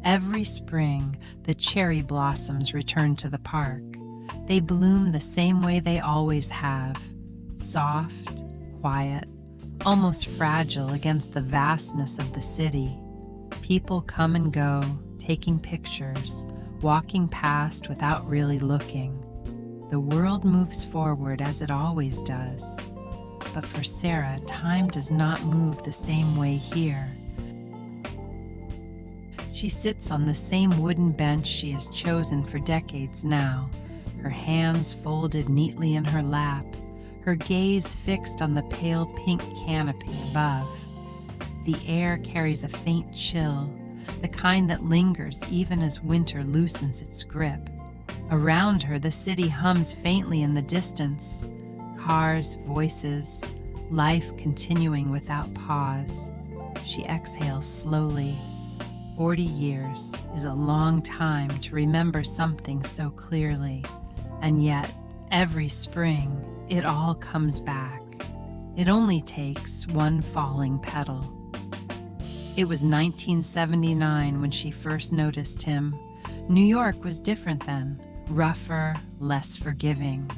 Every spring, the cherry blossoms return to the park. They bloom the same way they always have, soft, quiet, almost fragile against the vastness of the city. People come and go, taking pictures, walking past without really looking. The world moves forward as it always does. But for Sarah, time does not move the same way here. She sits on the same wooden bench she has chosen for decades now, her hands folded neatly in her lap, her gaze fixed on the pale pink canopy above. The air carries a faint chill, the kind that lingers even as winter loosens its grip. Around her, the city hums faintly in the distance. Cars, voices, life continuing without pause. She exhales slowly. 40 years is a long time to remember something so clearly, and yet, every spring, it all comes back. It only takes one falling petal. It was 1979 when she first noticed him. New York was different then, rougher, less forgiving.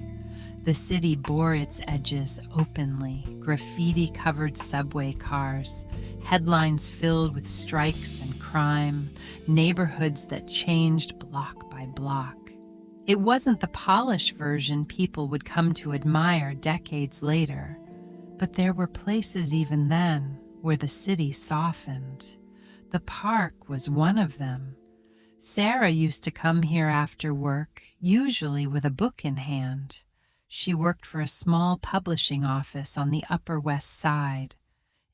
The city bore its edges openly, graffiti-covered subway cars, headlines filled with strikes and crime, neighborhoods that changed block by block. It wasn't the polished version people would come to admire decades later, but there were places even then where the city softened. The park was one of them. Sarah used to come here after work, usually with a book in hand. She worked for a small publishing office on the Upper West Side.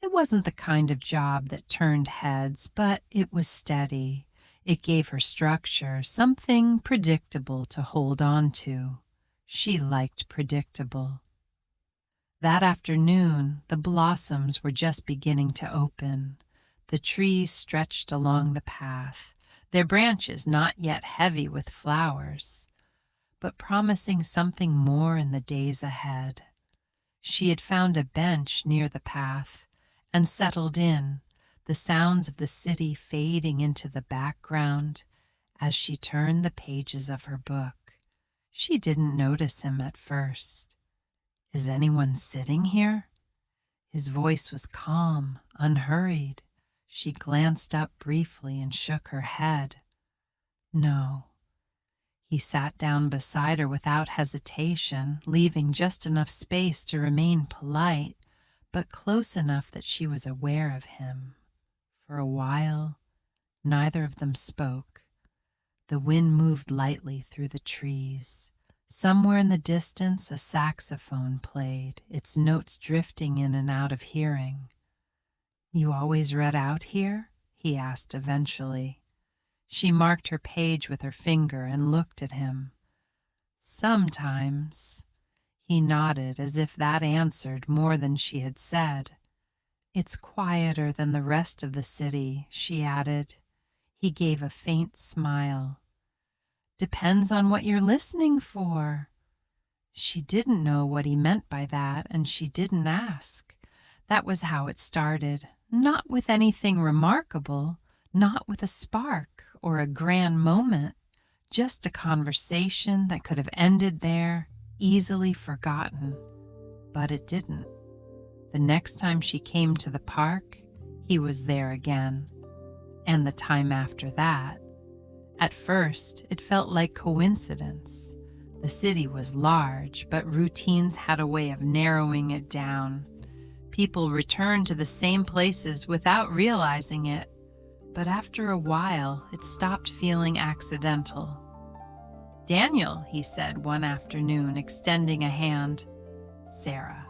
It wasn't the kind of job that turned heads, but it was steady. It gave her structure, something predictable to hold on to. She liked predictable. That afternoon, the blossoms were just beginning to open. The trees stretched along the path, their branches not yet heavy with flowers, but promising something more in the days ahead. She had found a bench near the path and settled in, the sounds of the city fading into the background as she turned the pages of her book. She didn't notice him at first. "Is anyone sitting here?" His voice was calm, unhurried. She glanced up briefly and shook her head. No. He sat down beside her without hesitation, leaving just enough space to remain polite, but close enough that she was aware of him. For a while, neither of them spoke. The wind moved lightly through the trees. Somewhere in the distance, a saxophone played, its notes drifting in and out of hearing. "You always read out here?" he asked eventually. She marked her page with her finger and looked at him. "Sometimes." He nodded as if that answered more than she had said. "It's quieter than the rest of the city," she added. He gave a faint smile. "Depends on what you're listening for." She didn't know what he meant by that, and she didn't ask. That was how it started, not with anything remarkable, not with a spark or a grand moment, just a conversation that could have ended there, easily forgotten. But it didn't. The next time she came to the park, he was there again. And the time after that. At first, it felt like coincidence. The city was large, but routines had a way of narrowing it down. People returned to the same places without realizing it. But after a while, it stopped feeling accidental. "Daniel," he said one afternoon, extending a hand. "Sarah."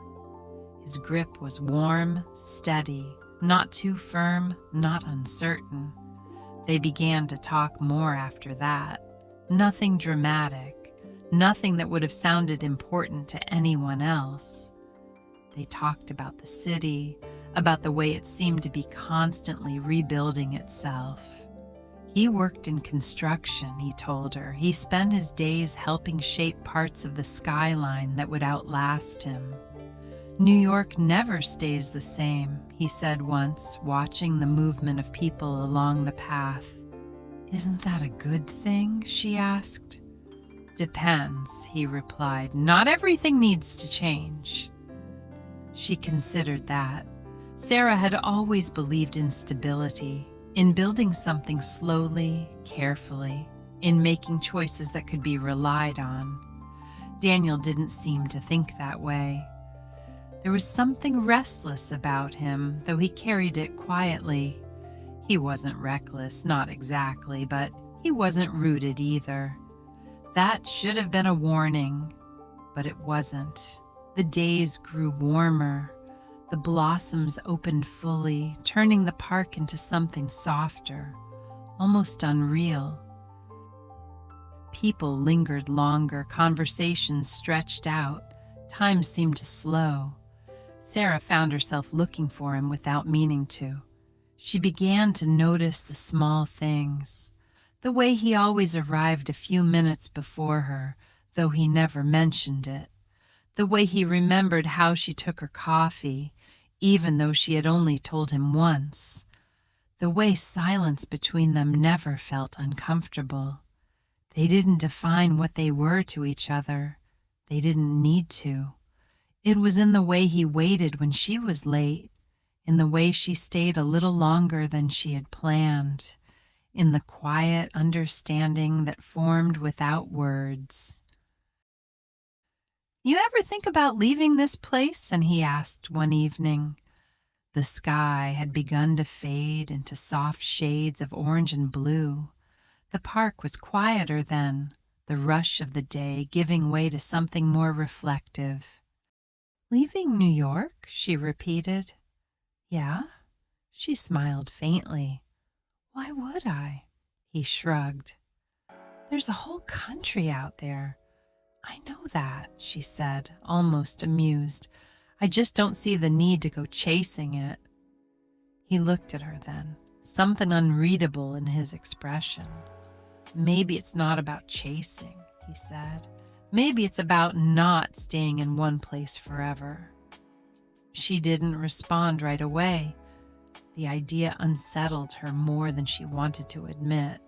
His grip was warm, steady, not too firm, not uncertain. They began to talk more after that. Nothing dramatic, nothing that would have sounded important to anyone else. They talked about the city, about the way it seemed to be constantly rebuilding itself. He worked in construction, he told her. He spent his days helping shape parts of the skyline that would outlast him. "New York never stays the same," he said once, watching the movement of people along the path. "Isn't that a good thing?" she asked. "Depends," he replied. "Not everything needs to change." She considered that. Sarah had always believed in stability, in building something slowly, carefully, in making choices that could be relied on. Daniel didn't seem to think that way. There was something restless about him, though he carried it quietly. He wasn't reckless, not exactly, but he wasn't rooted either. That should have been a warning, but it wasn't. The days grew warmer. The blossoms opened fully, turning the park into something softer, almost unreal. People lingered longer, conversations stretched out, time seemed to slow. Sarah found herself looking for him without meaning to. She began to notice the small things, the way he always arrived a few minutes before her, though he never mentioned it, the way he remembered how she took her coffee, even though she had only told him once, the way silence between them never felt uncomfortable. They didn't define what they were to each other. They didn't need to. It was in the way he waited when she was late, in the way she stayed a little longer than she had planned, in the quiet understanding that formed without words. "You ever think about leaving this place?" and he asked one evening. The sky had begun to fade into soft shades of orange and blue. The park was quieter then, the rush of the day giving way to something more reflective. "Leaving New York?" she repeated. "Yeah?" She smiled faintly. "Why would I?" He shrugged. "There's a whole country out there." "I know that," she said, almost amused. "I just don't see the need to go chasing it." He looked at her then, something unreadable in his expression. "Maybe it's not about chasing," he said. "Maybe it's about not staying in one place forever." She didn't respond right away. The idea unsettled her more than she wanted to admit.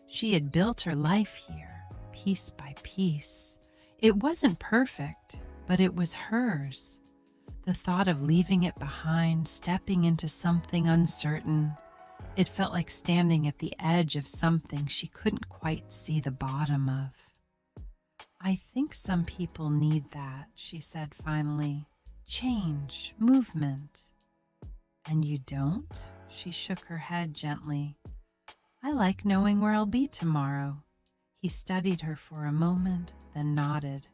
She had built her life here, piece by piece. It wasn't perfect, but it was hers. The thought of leaving it behind, stepping into something uncertain, it felt like standing at the edge of something she couldn't quite see the bottom of. "I think some people need that," she said finally. "Change, movement." "And you don't?" She shook her head gently. "I like knowing where I'll be tomorrow." He studied her for a moment, then nodded.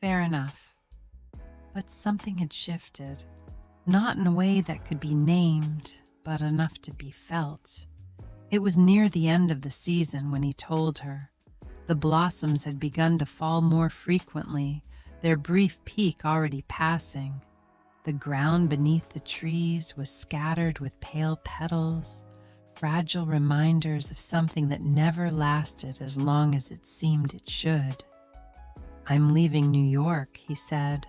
"Fair enough." But something had shifted, not in a way that could be named, but enough to be felt. It was near the end of the season when he told her. The blossoms had begun to fall more frequently, their brief peak already passing. The ground beneath the trees was scattered with pale petals, fragile reminders of something that never lasted as long as it seemed it should. "I'm leaving New York," he said.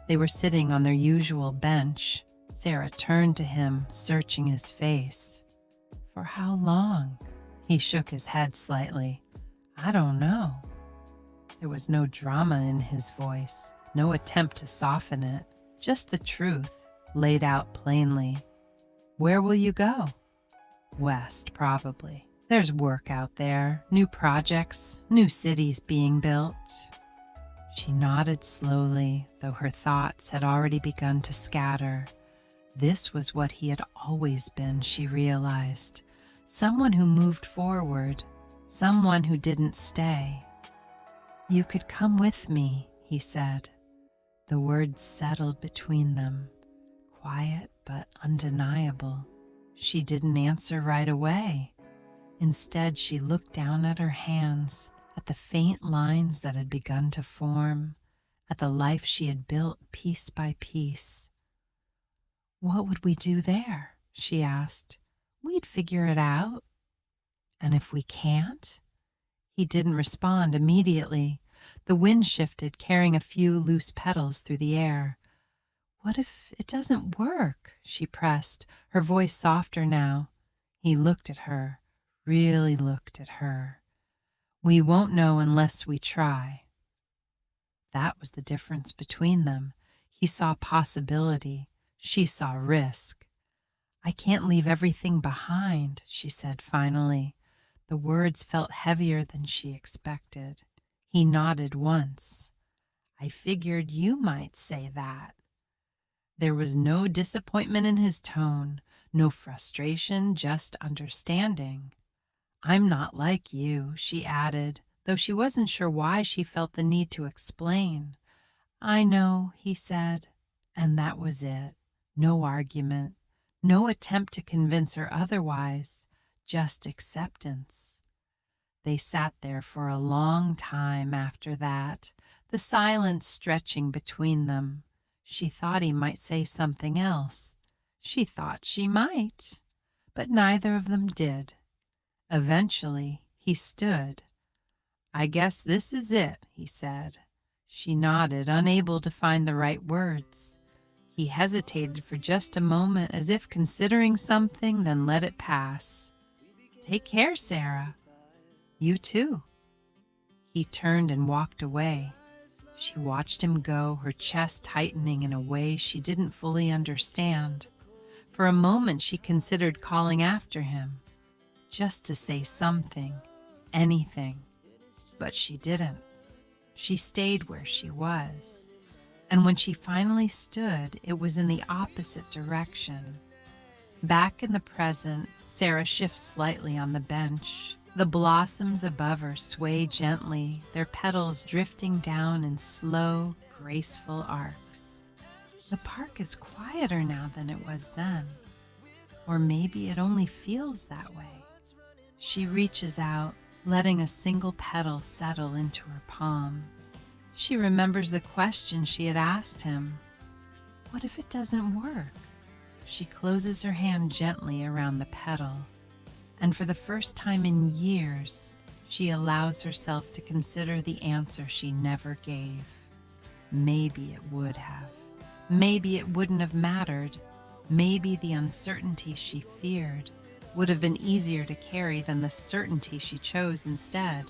They were sitting on their usual bench. Sarah turned to him, searching his face. "For how long?" He shook his head slightly. "I don't know." There was no drama in his voice, no attempt to soften it, just the truth, laid out plainly. "Where will you go?" "West, probably. There's work out there, new projects, new cities being built." She nodded slowly, though her thoughts had already begun to scatter. This was what he had always been, she realized. Someone who moved forward, someone who didn't stay. "You could come with me," he said. The words settled between them, quiet but undeniable. She didn't answer right away. Instead, she looked down at her hands, at the faint lines that had begun to form, at the life she had built piece by piece. "What would we do there?" she asked. "We'd figure it out." "And if we can't?" He didn't respond immediately. The wind shifted, carrying a few loose petals through the air. "What if it doesn't work?" she pressed, her voice softer now. He looked at her. really looked at her. We won't know unless we try. That was the difference between them. He saw possibility. She saw risk. I can't leave everything behind, she said finally. The words felt heavier than she expected. He nodded once. I figured you might say that. There was no disappointment in his tone, no frustration, just understanding. I'm not like you, she added, though she wasn't sure why she felt the need to explain. I know, he said, and that was it. No argument, no attempt to convince her otherwise, just acceptance. They sat there for a long time after that, the silence stretching between them. She thought he might say something else. She thought she might, but neither of them did. Eventually, he stood. I guess this is it, he said. She nodded, unable to find the right words. He hesitated for just a moment, as if considering something, then let it pass. Take care, Sarah. You too. He turned and walked away. She watched him go, her chest tightening in a way she didn't fully understand. For a moment she considered calling after him, just to say something, anything. But she didn't. She stayed where she was. And when she finally stood, it was in the opposite direction. Back in the present, Sarah shifts slightly on the bench. The blossoms above her sway gently, their petals drifting down in slow, graceful arcs. The park is quieter now than it was then. Or maybe it only feels that way. She reaches out, letting a single petal settle into her palm. She remembers the question she had asked him. What if it doesn't work? She closes her hand gently around the petal. And for the first time in years, she allows herself to consider the answer she never gave. Maybe it would have. Maybe it wouldn't have mattered. Maybe the uncertainty she feared would have been easier to carry than the certainty she chose instead.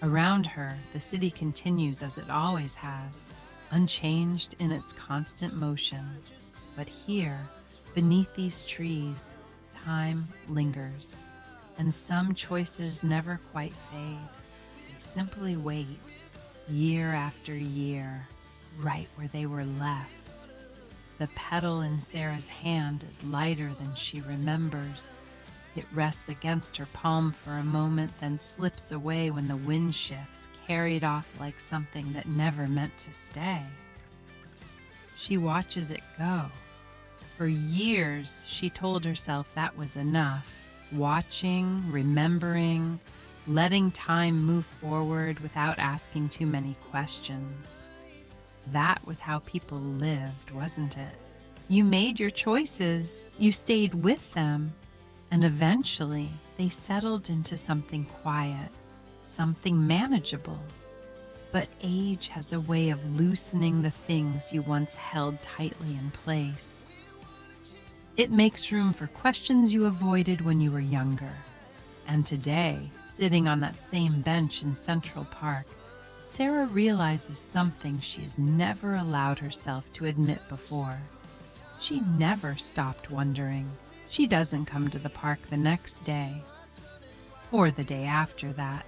Around her, the city continues as it always has, unchanged in its constant motion. But here, beneath these trees, time lingers. And some choices never quite fade. They simply wait, year after year, right where they were left. The petal in Sarah's hand is lighter than she remembers. It rests against her palm for a moment, then slips away when the wind shifts, carried off like something that never meant to stay. She watches it go. For years, she told herself that was enough. Watching, remembering, letting time move forward without asking too many questions. That was how people lived, wasn't it? You made your choices, you stayed with them, and eventually they settled into something quiet, something manageable. But age has a way of loosening the things you once held tightly in place. It makes room for questions you avoided when you were younger. And today, sitting on that same bench in Central Park, Sarah realizes something she's never allowed herself to admit before. She never stopped wondering. She doesn't come to the park the next day, or the day after that.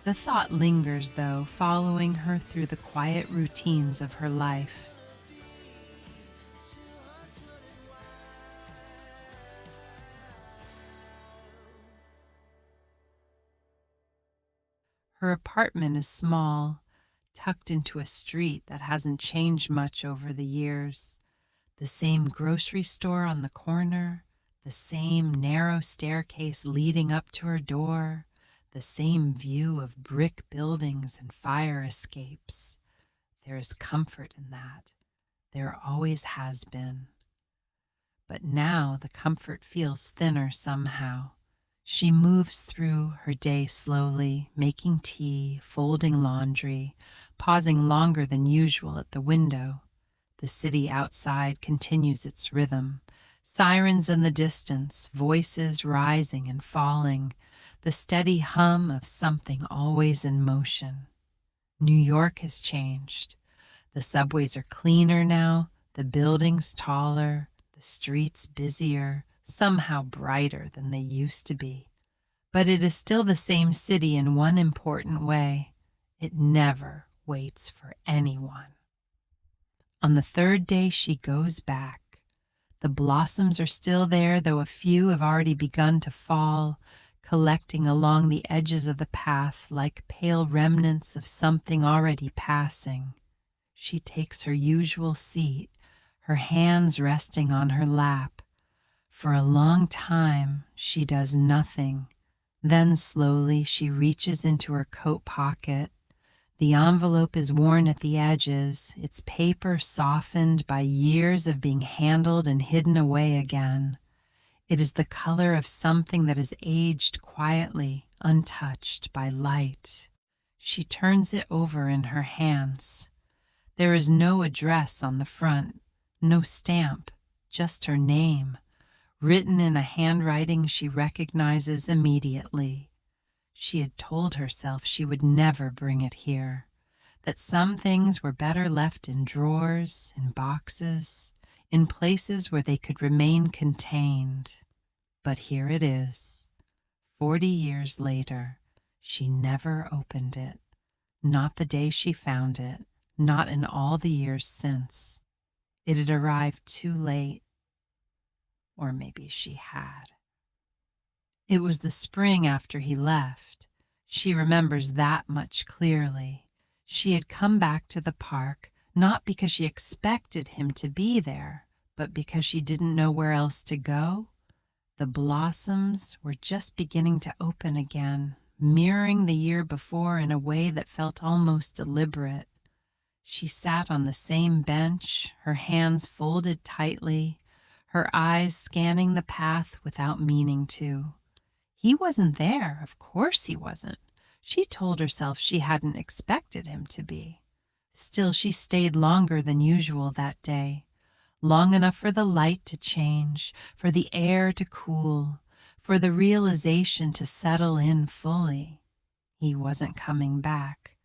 The thought lingers, though, following her through the quiet routines of her life. Her apartment is small, tucked into a street that hasn't changed much over the years. The same grocery store on the corner, the same narrow staircase leading up to her door, the same view of brick buildings and fire escapes. There is comfort in that. There always has been. But now the comfort feels thinner somehow. She moves through her day slowly, making tea, folding laundry, pausing longer than usual at the window. The city outside continues its rhythm, Sirens in the distance, voices rising and falling, the steady hum of something always in motion. New York has changed. The subways are cleaner now, the buildings taller, the streets busier, somehow brighter than they used to be. But it is still the same city in one important way. It never waits for anyone. On the third day, she goes back. The blossoms are still there, though a few have already begun to fall, collecting along the edges of the path like pale remnants of something already passing. She takes her usual seat, her hands resting on her lap. For a long time, she does nothing. Then slowly she reaches into her coat pocket. The envelope is worn at the edges, its paper softened by years of being handled and hidden away again. It is the color of something that has aged quietly, untouched by light. She turns it over in her hands. There is no address on the front, no stamp, just her name, written in a handwriting she recognizes immediately. She had told herself she would never bring it here, that some things were better left in drawers, in boxes, in places where they could remain contained. But here it is. 40 years later, she never opened it, not the day she found it, not in all the years since. It had arrived too late, or maybe she had. It was the spring after he left. She remembers that much clearly. She had come back to the park, not because she expected him to be there, but because she didn't know where else to go. The blossoms were just beginning to open again, mirroring the year before in a way that felt almost deliberate. She sat on the same bench, her hands folded tightly, her eyes scanning the path without meaning to. He wasn't there, of course he wasn't. She told herself she hadn't expected him to be. Still, she stayed longer than usual that day, long enough for the light to change, for the air to cool, for the realization to settle in fully. He wasn't coming back,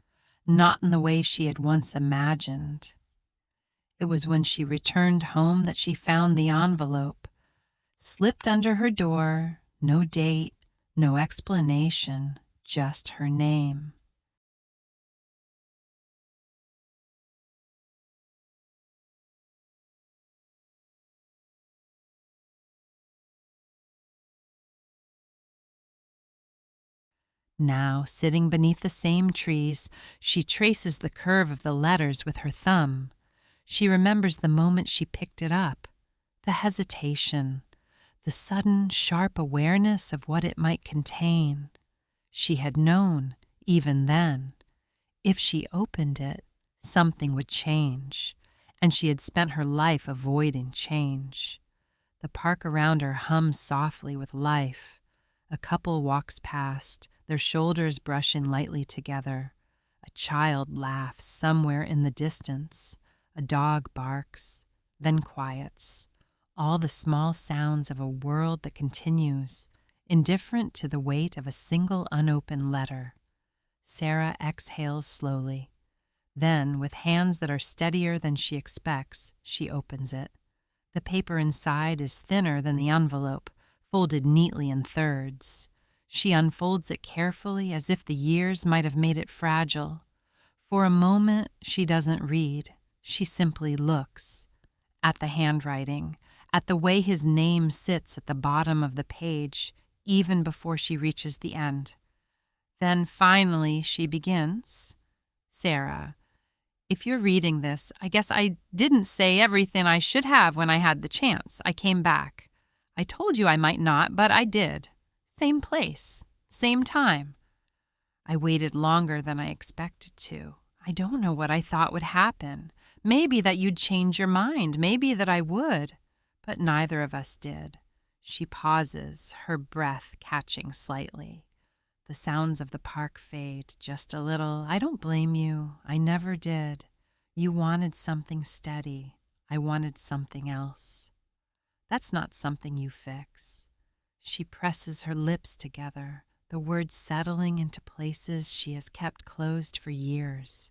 not in the way she had once imagined. It was when she returned home that she found the envelope, slipped under her door, no date, no explanation, just her name. Now, sitting beneath the same trees, she traces the curve of the letters with her thumb. She remembers the moment she picked it up, the hesitation, the sudden, sharp awareness of what it might contain. She had known, even then, if she opened it, something would change, and she had spent her life avoiding change. The park around her hums softly with life. A couple walks past, their shoulders brushing lightly together. A child laughs somewhere in the distance. A dog barks, then quiets. All the small sounds of a world that continues, indifferent to the weight of a single unopened letter. Sarah exhales slowly. Then, with hands that are steadier than she expects, she opens it. The paper inside is thinner than the envelope, folded neatly in thirds. She unfolds it carefully as if the years might have made it fragile. For a moment, she doesn't read. She simply looks at the handwriting, at the way his name sits at the bottom of the page, even before she reaches the end. Then finally she begins. Sarah, if you're reading this, I guess I didn't say everything I should have when I had the chance. I came back. I told you I might not, but I did. Same place, same time. I waited longer than I expected to. I don't know what I thought would happen. Maybe that you'd change your mind, maybe that I would. But neither of us did. She pauses, her breath catching slightly. The sounds of the park fade just a little. I don't blame you. I never did. You wanted something steady. I wanted something else. That's not something you fix. She presses her lips together, the words settling into places she has kept closed for years.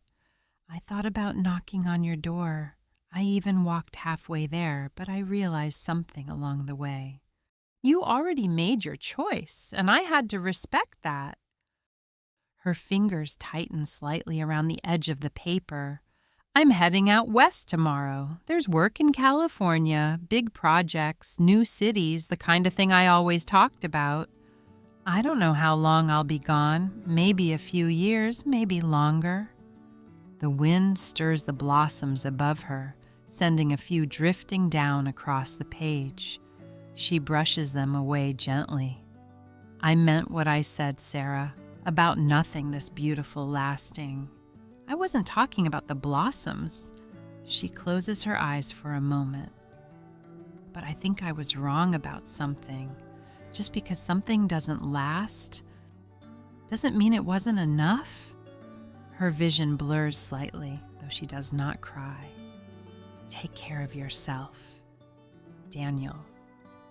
I thought about knocking on your door. I even walked halfway there, but I realized something along the way. You already made your choice, and I had to respect that. Her fingers tighten slightly around the edge of the paper. I'm heading out west tomorrow. There's work in California, big projects, new cities, the kind of thing I always talked about. I don't know how long I'll be gone, maybe a few years, maybe longer. The wind stirs the blossoms above her, sending a few drifting down across the page. She brushes them away gently. I meant what I said, Sarah, about nothing this beautiful lasting. I wasn't talking about the blossoms. She closes her eyes for a moment. But I think I was wrong about something. Just because something doesn't last doesn't mean it wasn't enough. Her vision blurs slightly, though she does not cry. Take care of yourself. Daniel.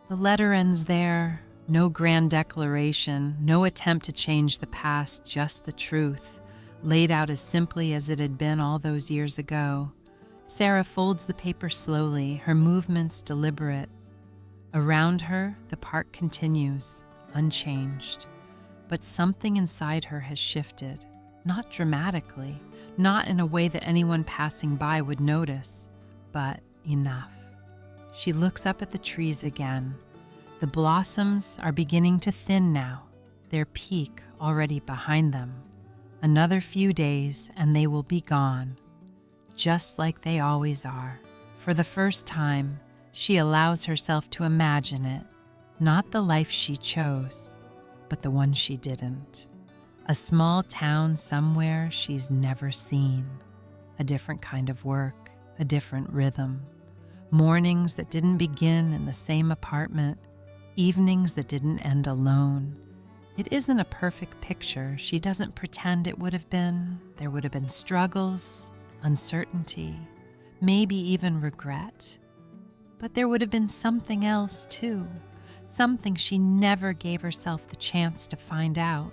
The letter ends there. No grand declaration, no attempt to change the past, just the truth, laid out as simply as it had been all those years ago. Sarah folds the paper slowly, her movements deliberate. Around her, the park continues, unchanged. But something inside her has shifted, not dramatically, not in a way that anyone passing by would notice, but enough. She looks up at the trees again. The blossoms are beginning to thin now, their peak already behind them. Another few days and they will be gone, just like they always are. For the first time, she allows herself to imagine it, not the life she chose, but the one she didn't. A small town somewhere she's never seen. A different kind of work, a different rhythm. Mornings that didn't begin in the same apartment, evenings that didn't end alone. It isn't a perfect picture. She doesn't pretend it would have been. There would have been struggles, uncertainty, maybe even regret. But there would have been something else too, something she never gave herself the chance to find out.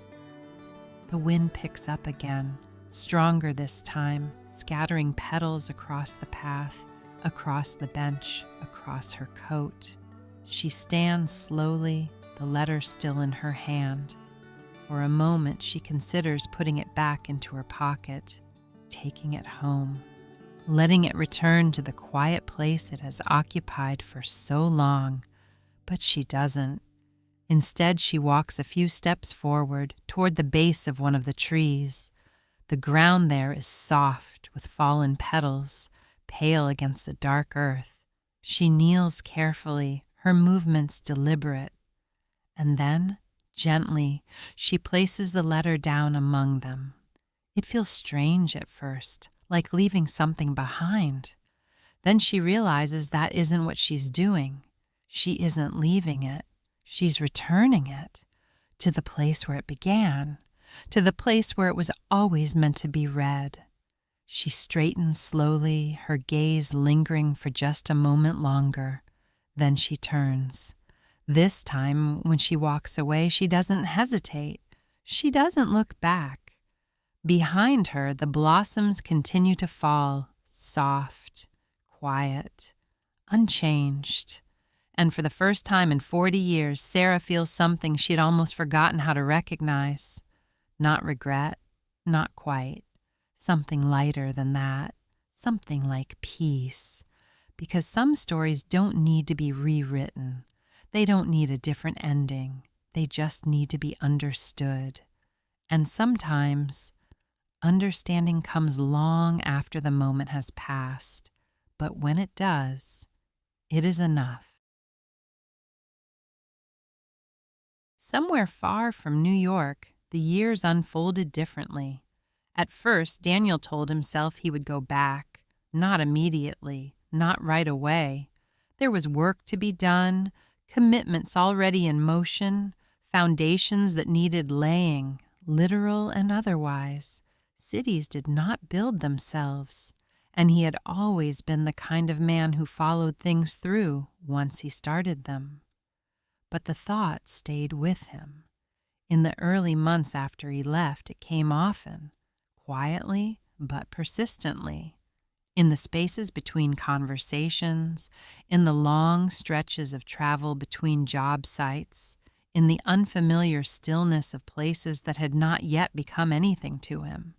The wind picks up again, stronger this time, scattering petals across the path, across the bench, across her coat. She stands slowly, the letter still in her hand. For a moment, she considers putting it back into her pocket, taking it home, letting it return to the quiet place it has occupied for so long. But she doesn't. Instead, she walks a few steps forward toward the base of one of the trees. The ground there is soft with fallen petals, pale against the dark earth. She kneels carefully, her movements deliberate. And then, gently, she places the letter down among them. It feels strange at first, like leaving something behind. Then she realizes that isn't what she's doing. She isn't leaving it. She's returning it to the place where it began, to the place where it was always meant to be read. She straightens slowly, her gaze lingering for just a moment longer. Then she turns. This time, when she walks away, she doesn't hesitate. She doesn't look back. Behind her, the blossoms continue to fall, soft, quiet, unchanged. And for the first time in 40 years, Sarah feels something she'd almost forgotten how to recognize. Not regret, not quite. Something lighter than that. Something like peace. Because some stories don't need to be rewritten. They don't need a different ending. They just need to be understood. And sometimes, understanding comes long after the moment has passed. But when it does, it is enough. Somewhere far from New York, the years unfolded differently. At first, Daniel told himself he would go back, not immediately, not right away. There was work to be done, commitments already in motion, foundations that needed laying, literal and otherwise. Cities did not build themselves, and he had always been the kind of man who followed things through once he started them. But the thought stayed with him. In the early months after he left, it came often, quietly but persistently, in the spaces between conversations, in the long stretches of travel between job sites, in the unfamiliar stillness of places that had not yet become anything to him.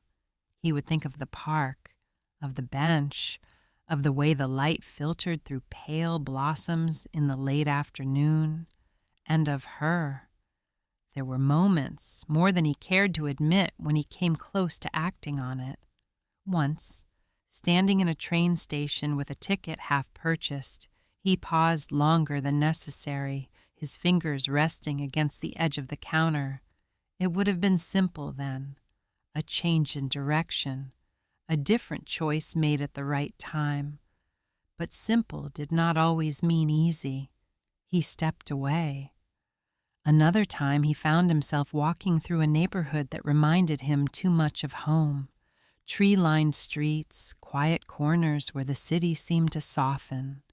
He would think of the park, of the bench, of the way the light filtered through pale blossoms in the late afternoon, and of her. There were moments, more than he cared to admit, when he came close to acting on it. Once, standing in a train station with a ticket half purchased, he paused longer than necessary, his fingers resting against the edge of the counter. It would have been simple then, a change in direction, a different choice made at the right time. But simple did not always mean easy. He stepped away. Another time he found himself walking through a neighborhood that reminded him too much of home. Tree-lined streets, quiet corners where the city seemed to soften.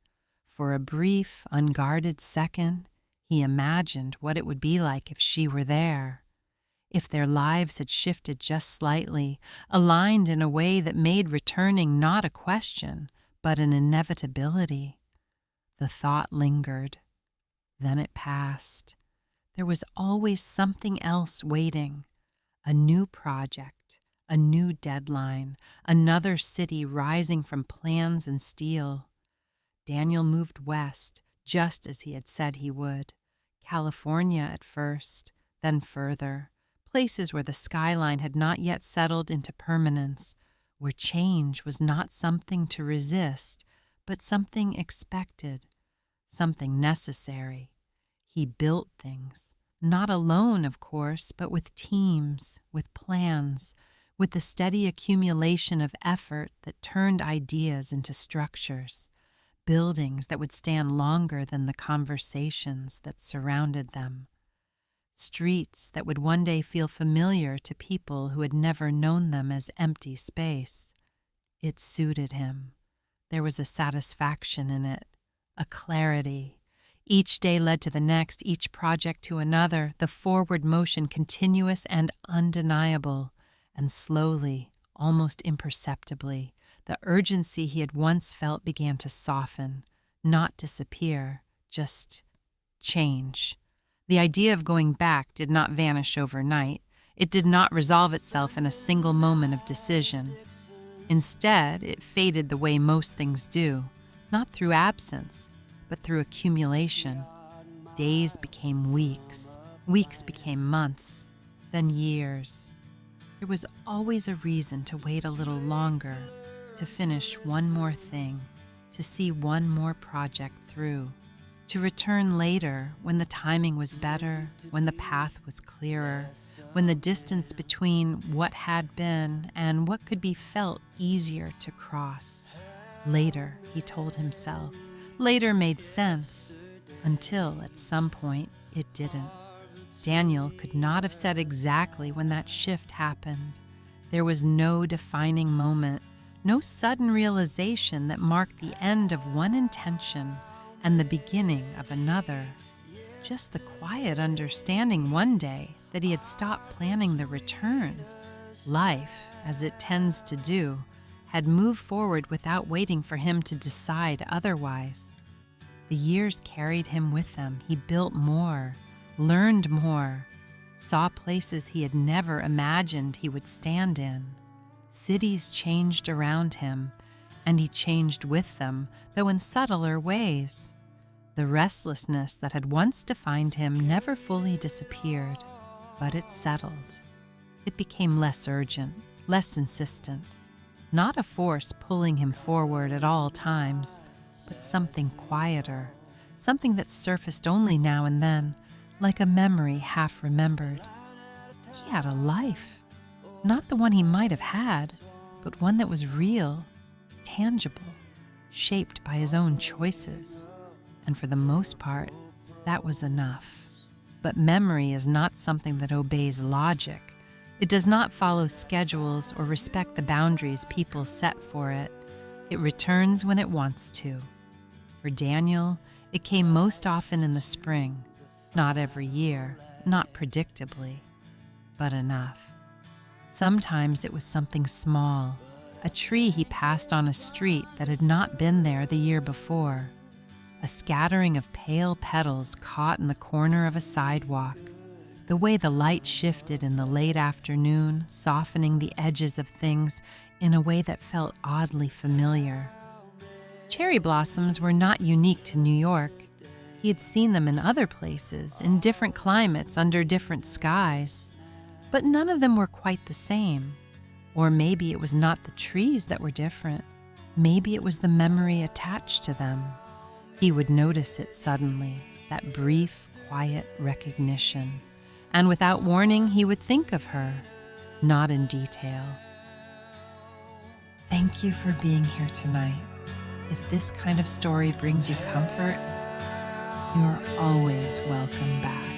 For a brief, unguarded second, he imagined what it would be like if she were there. If their lives had shifted just slightly, aligned in a way that made returning not a question, but an inevitability. The thought lingered. Then it passed. There was always something else waiting. A new project, a new deadline, another city rising from plans and steel. Daniel moved west, just as he had said he would. California at first, then further. Places where the skyline had not yet settled into permanence, where change was not something to resist, but something expected, something necessary. He built things, not alone, of course, but with teams, with plans, with the steady accumulation of effort that turned ideas into structures, buildings that would stand longer than the conversations that surrounded them, streets that would one day feel familiar to people who had never known them as empty space. It suited him. There was a satisfaction in it, a clarity. Each day led to the next, each project to another, the forward motion continuous and undeniable, and slowly, almost imperceptibly, the urgency he had once felt began to soften, not disappear, just change. The idea of going back did not vanish overnight. It did not resolve itself in a single moment of decision. Instead, it faded the way most things do, not through absence, but through accumulation. Days became weeks, weeks became months, then years. There was always a reason to wait a little longer, to finish one more thing, to see one more project through, to return later when the timing was better, when the path was clearer, when the distance between what had been and what could be felt easier to cross. Later, he told himself. Later made sense, until at some point it didn't. Daniel could not have said exactly when that shift happened. There was no defining moment, no sudden realization that marked the end of one intention and the beginning of another. Just the quiet understanding one day that he had stopped planning the return. Life, as it tends to do, had moved forward without waiting for him to decide otherwise. The years carried him with them. He built more, learned more, saw places he had never imagined he would stand in. Cities changed around him, and he changed with them, though in subtler ways. The restlessness that had once defined him never fully disappeared, but it settled. It became less urgent, less insistent. Not a force pulling him forward at all times, but something quieter, something that surfaced only now and then, like a memory half remembered. He had a life, not the one he might have had, but one that was real, tangible, shaped by his own choices. And for the most part, that was enough. But memory is not something that obeys logic. It does not follow schedules or respect the boundaries people set for it. It returns when it wants to. For Daniel, it came most often in the spring, not every year, not predictably, but enough. Sometimes it was something small, a tree he passed on a street that had not been there the year before, a scattering of pale petals caught in the corner of a sidewalk, the way the light shifted in the late afternoon, softening the edges of things in a way that felt oddly familiar. Cherry blossoms were not unique to New York. He had seen them in other places, in different climates, under different skies. But none of them were quite the same. Or maybe it was not the trees that were different. Maybe it was the memory attached to them. He would notice it suddenly, that brief, quiet recognition. And without warning, he would think of her, not in detail. Thank you for being here tonight. If this kind of story brings you comfort, you're always welcome back.